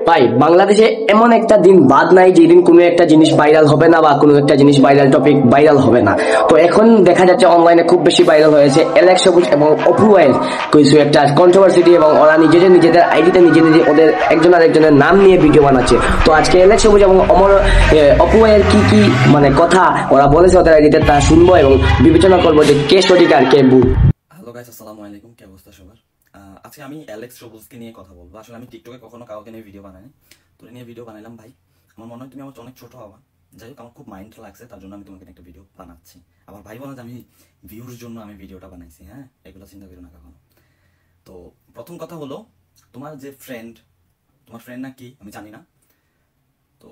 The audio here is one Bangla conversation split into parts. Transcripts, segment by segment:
ভাই বাংলাদেশে এমন একটা দিন বাদ নাই যেদিন কোনো একটা জিনিস ভাইরাল হবে না বা কোনো একটা জিনিস ভাইরাল টপিক ভাইরাল হবে না। তো এখন দেখা যাচ্ছে অনলাইনে খুব বেশি ভাইরাল হয়েছে এলেক্স সবুজ এবং অপু ভাইয়ের কিছু একটা কন্ট্রোভার্সিটি, এবং ওরা নিজেদের আইডিতে নিজে ওদের একজন আরেকজনের নাম নিয়ে ভিডিও বানাচ্ছে। তো আজকে এলেক্স সবুজ এবং অপু ভাইয়ের কি মানে কথা ওরা বলেছে ওদের আইডিতে তা শুনবো এবং বিবেচনা করবো যে কে সঠিক আর কে ভুল। হ্যালো গাইস, আসসালামু আলাইকুম। কি অবস্থা সবার? আজকে আমি এলেক্স সবুজকে নিয়ে কথা বলবো। আসলে আমি টিকটকে কখনো কাউকে নিয়ে ভিডিও বানাই, তোরে নিয়ে ভিডিও বানাইলাম। ভাই আমার মনে হয় তুমি আমার অনেক ছোট হবা, যাই হোক আমার খুব মাইন্ড লাগছে, তার জন্য আমি তোমাকে একটা ভিডিও বানাচ্ছি। আবার ভাই বলো যে আমি ভিউর জন্য আমি ভিডিওটা বানাইছি, হ্যাঁ এগুলো চিন্তা করো না কখনো। তো প্রথম কথা হলো, তোমার যে ফ্রেন্ড, তোমার ফ্রেন্ড না কি আমি জানি না, তো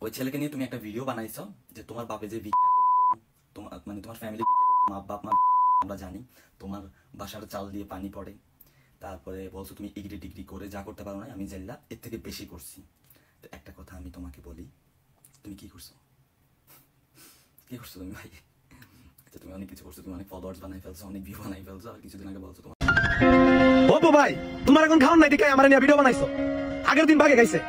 ওই ছেলেকে নিয়ে তুমি একটা ভিডিও বানাইছো যে তোমার বাপে যে ভিক্ষা করতো, তোমার মানে তোমার ফ্যামিলি ভিক্ষা করতো, বাপ মা আমরা জানি, তোমার বাসার চাল দিয়ে পানি পড়ে, তারপরে বলছো তুমি ডিগ্রি করে যা করতে পারো না, আমি জানলা এর থেকে বেশি করছি। তো একটা কথা আমি তোমাকে বলি, তুমি কি করছো? কি করছো তুমি ভাই? তুমি অনেক কিছু করছো, তুমি অনেক ফলোয়ার্স বানাই ফেলছো, অনেক ভিউ বানাই ফেলছো। আর কিছুদিন আগে বলছো তোমার অপু ভাই তোমার এখন খাওয়ান নাই দেখে আমার নিয়ে ভিডিও বানাইছো, আগের দিন ভাগে গাইছে।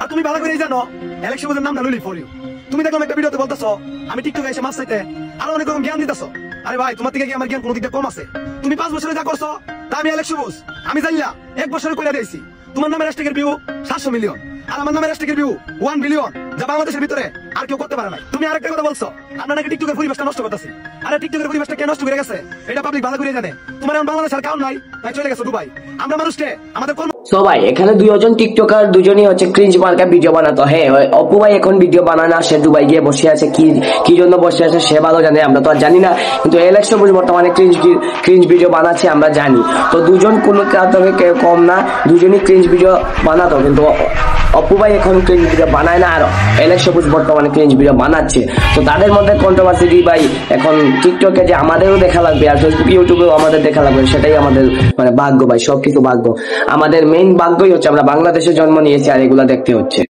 আর তুমি ভালো করে জানো এলেক্স সবুজের নাম না লুলি ফর ইউ। তুমি দেখলাম একটা ভিডিওতে বলতেছো আমি টিকটকে এসে মাছ চাইতে আরো অনেক রকম জ্ঞান দিতেছো। আরে ভাই তোমার থেকে কি আমার জ্ঞান কোনো দিকটা কম আছে? তুমি 5 বছরে যা করছো তা আমি এলেক্স সবুজ আমি জানলা 1 বছরে করে দিয়েছি। তোমার নামের হ্যাশট্যাগের ভিউ 700 মিলিয়ন আর আমার নামের হ্যাশট্যাগের ভিউ 1 বিলিয়ন, যা বাংলাদেশের ভিতরে আর কেউ করতে পারে নাই। তুমি আরেকটা কথা বলছো আমরা নাকি টিকটকের পরিবেশটা নষ্ট করতেছি। আরে টিকটকের পরিবেশটা কে নষ্ট করে গেছে এটা পাবলিক ভালো করে জানে। তোমার এখন বাংলাদেশের কাউন্ট নাই, তাই চলে গেছো দুবাই। আমরা মানুষকে আমাদের সবাই এখানে দুজন টিকটকার, দুজনই হচ্ছে ক্রিঞ্জ মার্কা ভিডিও বানাতো। হ্যাঁ অপু ভাই এখন ভিডিও বানায় না, সে দুবাই গিয়ে বসে আছে, কি জন্য বসে আছে সে ভালো জানে, আমরা তো আর জানি না। কিন্তু এলেক্স সবুজ বর্তমানে ক্রিঞ্জ ভিডিও বানাচ্ছে আমরা জানি। তো দুজন কোনো থেকে কেউ কম না, দুজনই ক্রিঞ্জ ভিডিও বানাতো, কিন্তু অপু ভাই এখন ক্রিঞ্জ ভিডিও বানায় না, আর এলেক্স সবুজ বর্তমানে ক্রিঞ্জ ভিডিও বানাচ্ছে। তো তাদের মধ্যে কন্ট্রোভার্সি ভাই এখন টিকটকে যে আমাদেরও দেখা লাগবে আর ফেসবুক ইউটিউবেও আমাদের দেখা লাগবে, সেটাই আমাদের মানে ভাগ্য ভাই, সবকিছু ভাগ্য। আমাদের মেইন ভাগ্যই হচ্ছে আমরা বাংলাদেশে জন্ম নিয়েছি আর এগুলা দেখতে হচ্ছে।